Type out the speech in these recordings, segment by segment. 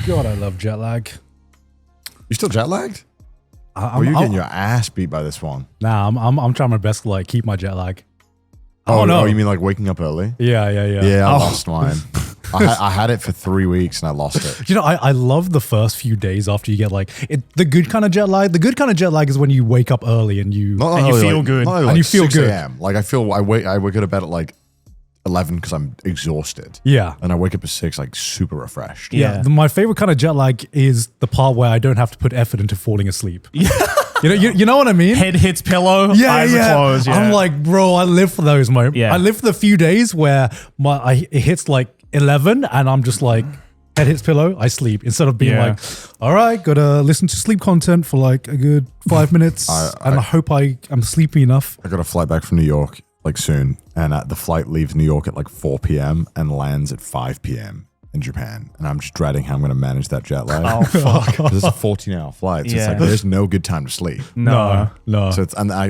God, I love jet lag. You still jet lagged? Or you're getting your ass beat by this one? Nah, I'm trying my best to like keep my jet lag. Oh, you mean like waking up early? Yeah. Yeah, I lost mine. I had it for 3 weeks and I lost it. You know, I love the first few days after you get like the good kind of jet lag. The good kind of jet lag is when you wake up early and you feel good. And you feel 6 good. a.m. Like I wake up at like 11 because I'm exhausted. Yeah. And I wake up at 6 like super refreshed. Yeah. My favorite kind of jet lag is the part where I don't have to put effort into falling asleep. Yeah. You know what I mean? Head hits pillow, eyes are closed. Yeah. I'm like, bro, I live for those moments. Yeah. I live for the few days where it hits like 11 and I'm just like, head hits pillow, I sleep. Instead of being like, all right, gotta listen to sleep content for like a good 5 minutes and I hope I'm sleepy enough. I got a flight back from New York like soon, and the flight leaves New York at like 4 p.m. and lands at 5 p.m. in Japan, and I'm just dreading how I'm going to manage that jet lag. Oh fuck! Because it's a 14-hour flight, so it's like there's no good time to sleep. No. So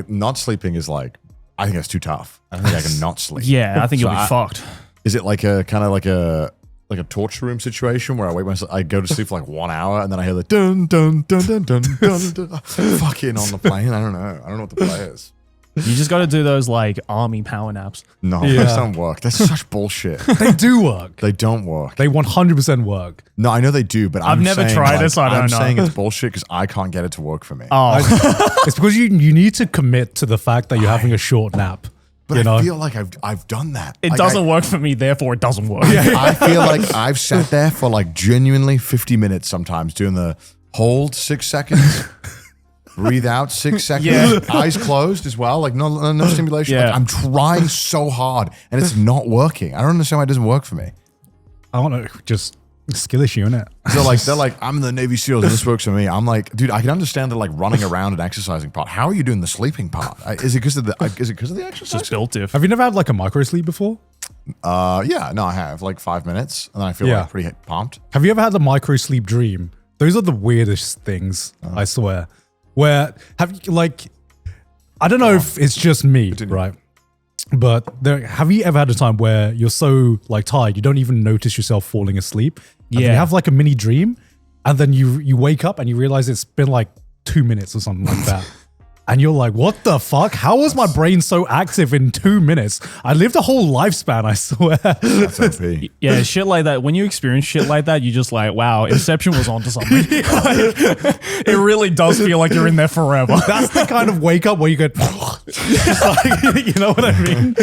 not sleeping is like, I think that's too tough. I don't think I can not sleep. Yeah, I think you'll be fucked. Is it like a kind of like a torture room situation where I go to sleep for like 1 hour and then I hear the dun dun dun dun dun dun dun fucking on the plane? I don't know what the play is. You just got to do those like army power naps. No, those don't work. That's such bullshit. They do work. They don't work. They 100% work. No, I know they do, but I've never tried it, so I don't know. I'm saying it's bullshit because I can't get it to work for me. It's because you need to commit to the fact that you're having a short nap. But I feel like I've done that. It doesn't work for me, therefore it doesn't work. I feel like I've sat there for like genuinely 50 minutes sometimes doing the hold 6 seconds. Breathe out 6 seconds. Eyes closed as well. Like no stimulation. Yeah. Like, I'm trying so hard and it's not working. I don't understand why it doesn't work for me. I don't know, just skill issue, innit? They're like, I'm in the Navy SEALs and this works for me. I'm like, dude, I can understand the like running around and exercising part. How are you doing the sleeping part? Is it because of the exercise? Just built it. Have you never had like a micro sleep before? Yeah, no, I have like 5 minutes and then I feel like pretty pumped. Have you ever had a micro sleep dream? Those are the weirdest things, I swear. Where have you like, I don't know if it's just me, right? But have you ever had a time where you're so like tired, you don't even notice yourself falling asleep? And then you have like a mini dream and then you wake up and you realize it's been like 2 minutes or something like that. And you're like, what the fuck? How was my brain so active in 2 minutes? I lived a whole lifespan, I swear. That's OP. Yeah, shit like that. When you experience shit like that, you just like, wow, Inception was onto something. It really does feel like you're in there forever. That's the kind of wake up where you go, just like, you know what I mean?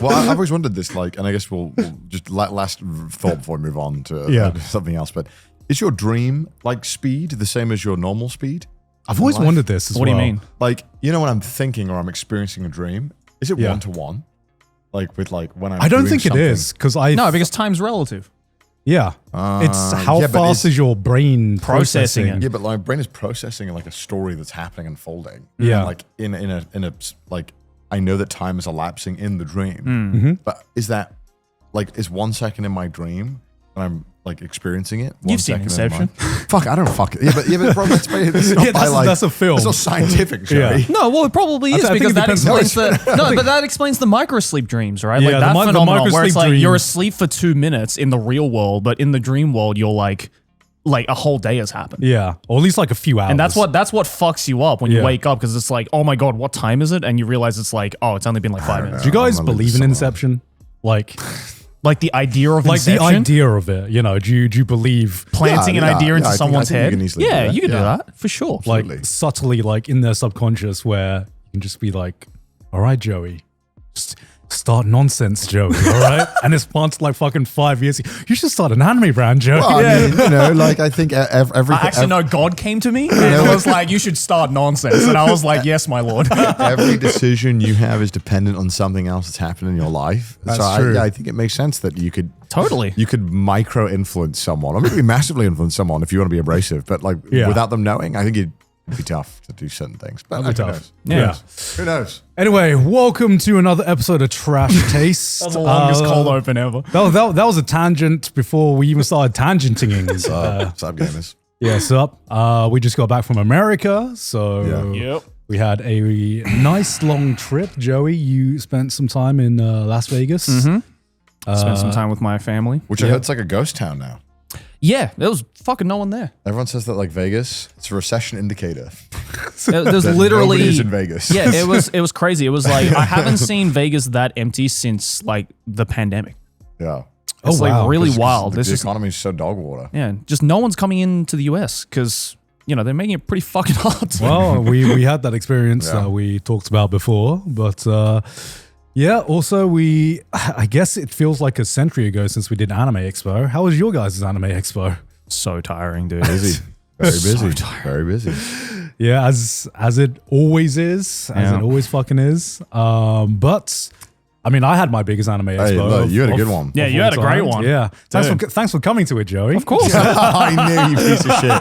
Well, I've always wondered this, like, and I guess we'll just last thought before we move on to something else, but is your dream like speed the same as your normal speed? I've always wondered this as well. What do you mean? Like, you know, when I'm thinking or I'm experiencing a dream, is it 1-to-1? Like with like when I don't think it is because because time's relative. Yeah. It's how fast is your brain processing it? Yeah, but my brain is processing like a story that's happening, unfolding. Yeah. Like in a like I know that time is elapsing in the dream. Mm-hmm. But is that like is 1 second in my dream and I'm like experiencing it? You've seen Inception. Fuck, I don't fuck it. Yeah, but bro, that's a film. It's not scientific, Joey. Yeah. No, well, it probably is because that explains but that explains the microsleep dreams, right? Yeah, like that phenomenon where it's like dream. you're asleep for 2 minutes in the real world, but in the dream world, you're like a whole day has happened. Yeah, or at least like a few hours. And that's what fucks you up when you wake up because it's like, oh my god, what time is it? And you realize it's like, oh, it's only been like 5 minutes. Do you guys believe in Inception? Like the idea of Inception? Like the idea of it, you know, do you believe planting an idea into someone's head? You can do that for sure. Like subtly like in their subconscious where you can just be like, all right, Joey, just start nonsense, Joey, all right? And it's planned like fucking 5 years. You should start an anime brand, Joey. Well, I mean, you know, like I think everything. Actually, no, God came to me and was like, you should start nonsense. And I was like, yes, my lord. Every decision you have is dependent on something else that's happened in your life. That's so true. I think it makes sense that you could you could micro influence someone, or maybe massively influence someone if you want to be abrasive. But like without them knowing, I think it'd be tough to do certain things. But That'd be who tough. knows? Who knows? Anyway, welcome to another episode of Trash Taste. That's the longest cold open ever. That was a tangent before we even started tangenting. Sub gamers. Yeah, sup? We just got back from America, so we had a nice long trip. Joey, you spent some time in Las Vegas. Mm-hmm. Spent some time with my family. Which I heard's like a ghost town now. Yeah, there was fucking no one there. Everyone says that like Vegas, it's a recession indicator. There's That literally nobody's in Vegas. Yeah, it was crazy. It was like I haven't seen Vegas that empty since like the pandemic. Yeah. It's like really 'Cause wild. The This is economy's so dog water. yeah, just no one's coming into the US because they're making it pretty fucking hard. Well, we had that experience Yeah. that we talked about before, but yeah. Also, I guess it feels like a century ago since we did Anime Expo. How was your guys' Anime Expo? So tiring, dude. Busy. Very busy. Very busy. Yeah, as it always is, as Yeah. it always fucking is. But I mean, I had my biggest Anime Expo. Hey, look, you had a of- good one. Yeah, of you all had a great time. one. Yeah, thanks for coming to it, Joey. Of course. I knew, you piece of shit.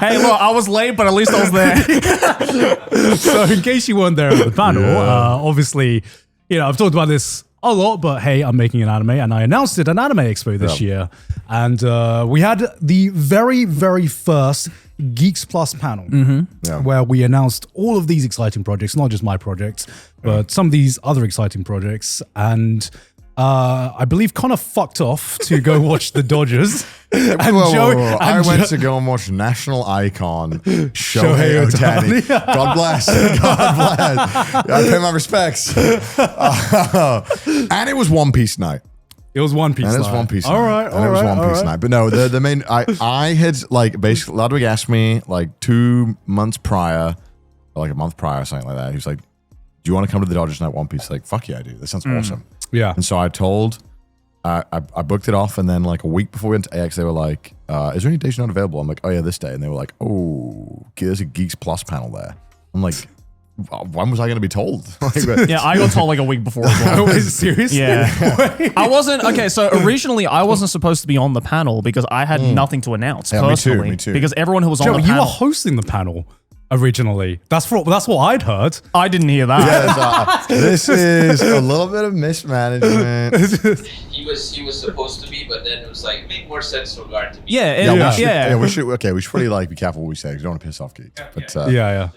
Hey, look, I was late, but at least I was there. So, in case you weren't there at the panel, obviously, I've talked about this a lot, but hey, I'm making an anime, and I announced it at Anime Expo this year, and we had the very, very first Geeks Plus panel, Yeah. where we announced all of these exciting projects, not just my projects, but some of these other exciting projects, and I believe Connor fucked off to go watch the Dodgers. And Whoa. I and went to go and watch national icon Shohei Shohei Ohtani. Ohtani. God bless. God bless. I pay my respects. And it was One Piece night. It was One Piece. And it was night. One Piece All night. right, And all it was right, One all Piece right. night. But no, the main, I had like basically, Ludwig asked me like 2 months prior, or like a month prior or something like that. He was like, do you want to come to the Dodgers night One Piece? Like, fuck yeah, I do. This sounds awesome. Yeah. And so I told, I booked it off, and then like a week before we went to AX, they were like, is there any days you're not available? I'm like, oh yeah, this day. And they were like, oh, there's a Geeks Plus panel there. I'm like, when was I going to be told? Like, Yeah, I got told like a week before as well. Is it serious? Yeah. I wasn't, okay, so originally I wasn't supposed to be on the panel because I had nothing to announce Yeah, me too, personally. me too. Because everyone who was on Joe, the you were panel, hosting the panel originally. That's what I'd heard. I didn't hear that. yeah, this is a little bit of mismanagement. He was supposed to be, but then it was like it made more sense for Garnt to be. Yeah, Yeah, yeah, we should, yeah. we should. Okay, we should really like be careful what we say because we don't want to piss off geeks. But Yeah.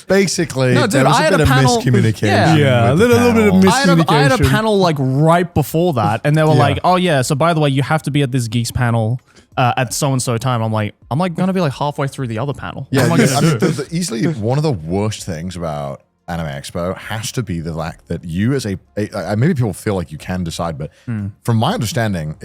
basically, No, dude, there was I a had bit a of panel- miscommunication. Yeah, with a little bit of panel. I had a miscommunication. panel like right before that, and they were Yeah. like, "Oh yeah, so by the way, you have to be at this Geeks panel at so and so time." I'm like gonna be like halfway through the other panel. Yeah, what am I I gonna mean, do? easily one of the worst things about Anime Expo has to be the fact that you, as a maybe people feel like you can decide, but from my understanding,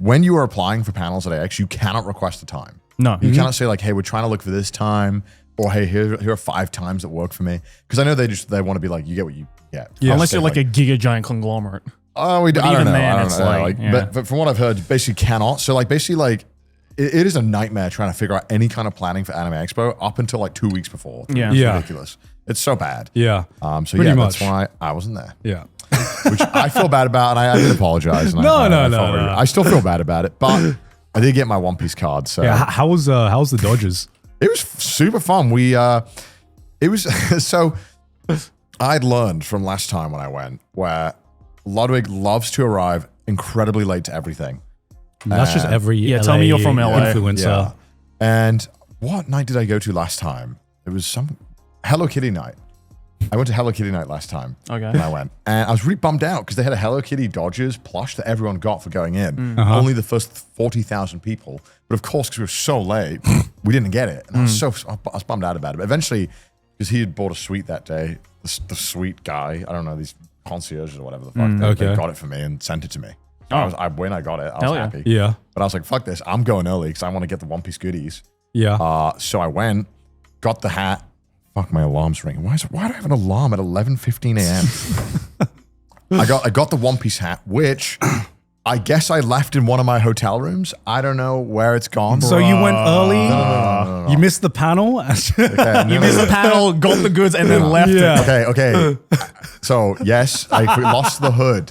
when you are applying for panels at AX, you cannot request a time. No. You cannot say like, "Hey, we're trying to look for this time," or "Hey, here are 5 times that work for me." Because I know they want to be like, "You get what you get." Yeah. Unless you're like a giga giant conglomerate. Oh, I don't even know. then, I don't it's know. like, yeah. But from what I've heard, basically cannot. So like basically like it is a nightmare trying to figure out any kind of planning for Anime Expo up until like 2 weeks before. Yeah. It's Yeah. ridiculous. It's so bad. Yeah. So Pretty yeah, much. that's why I wasn't there, Yeah. which I feel bad about, and I did apologize. And No, I no, felt no. I still feel bad about it, but I did get my One Piece card. So Yeah. How was the Dodgers? it was super fun. It was so I'd learned from last time when I went where Ludwig loves to arrive incredibly late to everything. That's just every tell me you're from LA. influencer. Yeah. And what night did I go to last time? It was some Hello Kitty night. I went to Hello Kitty night last time. Okay. When I went. And I was really bummed out because they had a Hello Kitty Dodgers plush that everyone got for going in. Uh-huh. Only the first 40,000 people. But of course, because we were so late, we didn't get it. And I was bummed out about it. But eventually, because he had bought a suite that day, the sweet guy, I don't know, these concierges or whatever the fuck, they okay. got it for me and sent it to me. So Oh. when I got it, I Hell was yeah. happy. Yeah. But I was like, fuck this. I'm going early because I want to get the One Piece goodies. Yeah. So I went, got the hat. Fuck, my alarm's ringing. Why do I have an alarm at 11:15 a.m.? I got the One Piece hat, which I guess I left in one of my hotel rooms. I don't know where it's gone. So you went early. No. You missed the panel. Okay, You missed the panel, got the goods, and then left Yeah. it. Okay. So yes, I lost the hood.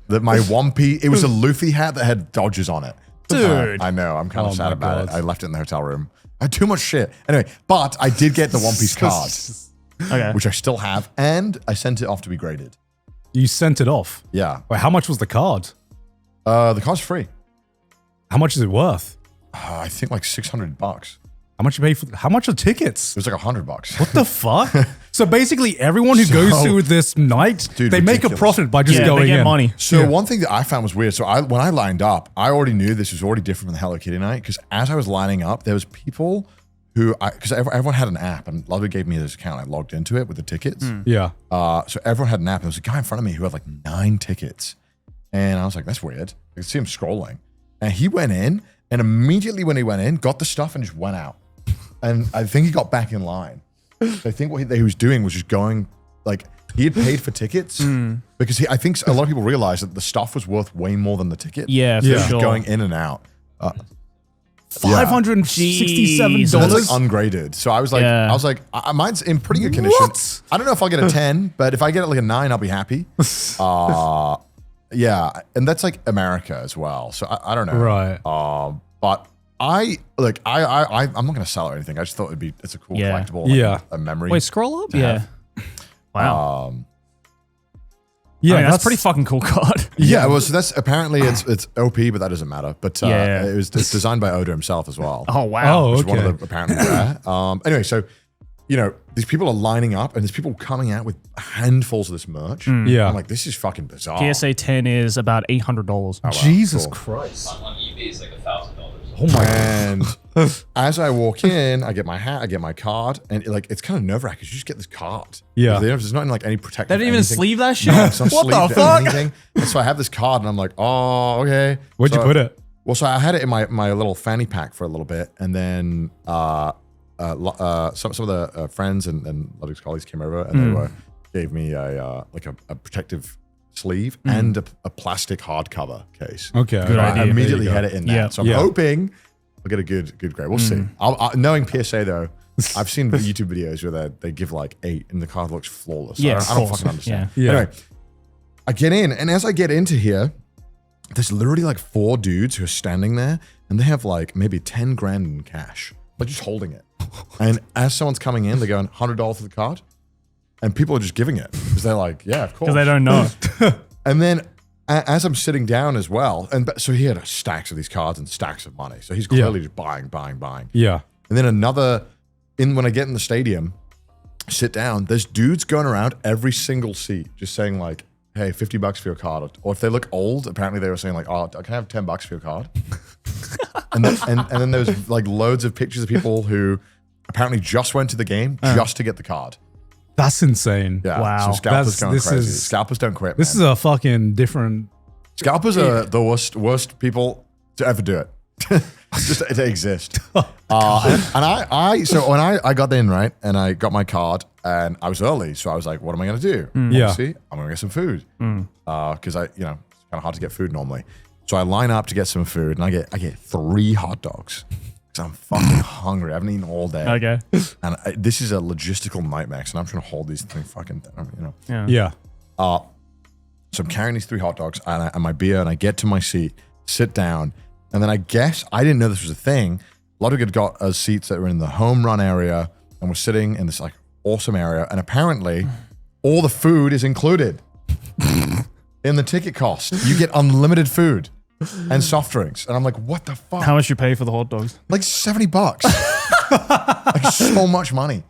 That my One Piece. It was a Luffy hat that had Dodgers on it. Dude. I know. I'm kind of Oh sad my about it. God. I left it in the hotel room. I had too much shit. Anyway, but I did get the One Piece card, Okay. which I still have, and I sent it off to be graded. You sent it off. Yeah. Wait, how much was the card? The card's free. How much is it worth? I think like $600. How much you pay for? How much are tickets? It was like $100. What the fuck? So basically, everyone who goes to this night, Dude, they make a ridiculous. profit by just Yeah, going they get in. money. So one thing that I found was weird. So when I lined up, I already knew this was already different from the Hello Kitty night because as I was lining up, there was people who, because everyone had an app and Ludwig gave me this account. I logged into it with the tickets. Yeah. So everyone had an app. There was a guy in front of me who had like 9 tickets. And I was like, that's weird. I could see him scrolling. And he went in and immediately when he went in, got the stuff and just went out. And I think he got back in line. So I think what he was doing was just going, like, he had paid for tickets because I think a lot of people realized that the stuff was worth way more than the ticket. Yeah, for Yeah. sure. Going in and out. $567. So that's like ungraded. So I was like, Yeah. mine's in pretty good condition. What? I don't know if I'll get a 10, but if I get it like a 9, I'll be happy. Yeah, and that's like America as well. So I don't know. Right. But I'm not gonna sell it or anything. I just thought it's a cool Yeah. collectible, like Yeah. a memory. Wait, scroll up? to Yeah. have. Wow. Yeah, I mean, that's pretty fucking cool card. Yeah, well, so that's apparently it's OP, but that doesn't matter. But Yeah. it's designed by Oda himself as well. Oh, wow. Oh, Which is one okay. of the apparently rare. Anyway, so these people are lining up, and there's people coming out with handfuls of this merch. Yeah. I'm like, this is fucking bizarre. PSA 10 is about $800. wow, Jesus cool. Christ. On eBay, it's like $1,000. Oh my God. And as I walk in, I get my hat, I get my card, and it's kind of nerve wracking. You just get this card. Yeah. There's not like any protective. They didn't even anything. sleeve that shit? No, it's not What the sleeved or fuck? anything. And so I have this card, and I'm like, oh, okay. Where'd you So- put it? Well, so I had it in my little fanny pack for a little bit, and then some of the friends and Ludwig's colleagues came over, and they gave me a protective sleeve and a plastic hardcover case. Okay. Good I idea. immediately There you had go. it in that, Yeah. so I'm Yeah. hoping I'll get a good grade. We'll see. Knowing PSA though, I've seen YouTube videos where they give like 8 and the card looks flawless. So Yeah, I don't of course. fucking understand. Yeah. Anyway, I get in, and as I get into here, there's literally like 4 dudes who are standing there, and they have like maybe 10 grand in cash, like just holding it. And as someone's coming in, they're going $100 for the card, and people are just giving it because they're like, yeah, of course. Because they don't know. And then as I'm sitting down as well, so he had stacks of these cards and stacks of money. So he's clearly just buying. Yeah. And then when I get in the stadium, sit down, there's dudes going around every single seat just saying like, hey, $50 for your card. Or if they look old, apparently they were saying like, oh, can I have $10 for your card? and then there's like loads of pictures of people who apparently just went to the game just to get the card. That's insane. Yeah. Wow. So scalpers This going crazy. is- Scalpers don't quit, This man. is a fucking different. Scalpers are the worst people to ever do it. Just to exist. So when I got in, right, and I got my card, and I was early, so I was like, what am I going to do? Yeah. Obviously, I'm going to get some food. Because it's kind of hard to get food normally. So I line up to get some food, and I get 3 hot dogs. Because I'm fucking hungry. I haven't eaten all day. Okay. And this is a logistical nightmare, because I'm trying to hold these things fucking, Yeah. Yeah. So I'm carrying these 3 hot dogs and my beer, and I get to my seat, sit down, and then I guess I didn't know this was a thing. Ludwig had got us seats that were in the home run area, and we're sitting in this like awesome area, and apparently all the food is included in the ticket cost. You get unlimited food and soft drinks, and I'm like, what the fuck? How much you pay for the hot dogs? Like $70, like so much money.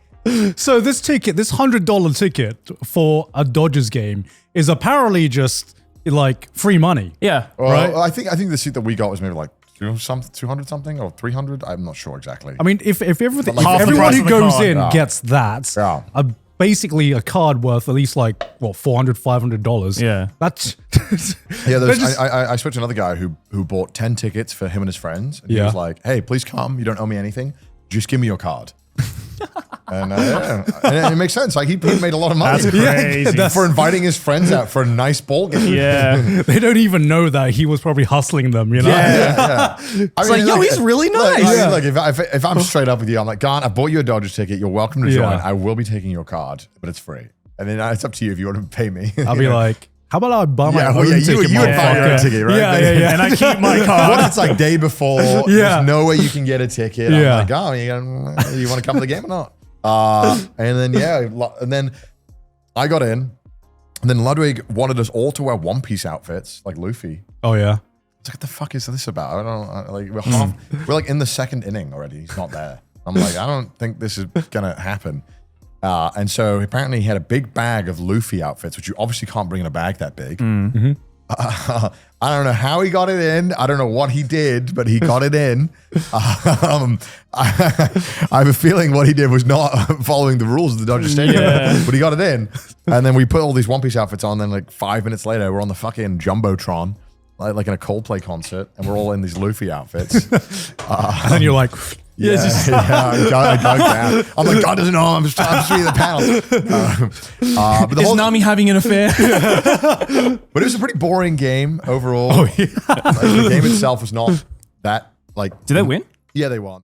So this ticket, this $100 ticket for a Dodgers game is apparently just like free money. Yeah. Well, Right. I think the seat that we got was maybe like 200 something or 300. I'm not sure exactly. I mean, if everything, Like if half the everyone price who of the goes card. in Yeah. gets that, Yeah. basically a card worth at least like what $400, $500. Yeah. That's Yeah, They're there's, just- I spoke to another guy who bought 10 tickets for him and his friends. And he Yeah. was like, hey, please come. You don't owe me anything. Just give me your card. And it makes sense. Like he made a lot of money That's crazy. for inviting his friends out for a nice ball game. Yeah. they don't even know that he was probably hustling them. You know? Yeah. I like, yo, he's really nice. Look, if I'm straight up with you, I'm like, Garnt, I bought you a Dodgers ticket. You're welcome to join. Yeah. I will be taking your card, but it's free. And then it's up to you if you want to pay me. I'll be like, how about I buy my own you ticket? would buy your own motherfucker? ticket, right? Yeah. And I keep my What card. if it's like day before? Yeah. There's no way you can get a ticket. Yeah. I'm like, oh, you want to come to the game or not? And then I got in, and then Ludwig wanted us all to wear One Piece outfits like Luffy. Oh yeah. I was like, what the fuck is this about? I don't like we're like in the second inning already. He's not there. I'm like, I don't think this is gonna happen. And so apparently he had a big bag of Luffy outfits, which you obviously can't bring in a bag that big. I don't know how he got it in. I don't know what he did, but he got it in. I have a feeling what he did was not following the rules of the Dodger Stadium, but he got it in. And then we put all these One Piece outfits on. Then like 5 minutes later, we're on the fucking Jumbotron, like in a Coldplay concert, and we're all in these Luffy outfits. And then you're like, I dug that. I'm like, God doesn't know. I'm just reading the panel. But Is Nami having an affair? But it was a pretty boring game overall. Like, the game itself was not that like. Did they win? Yeah, they won.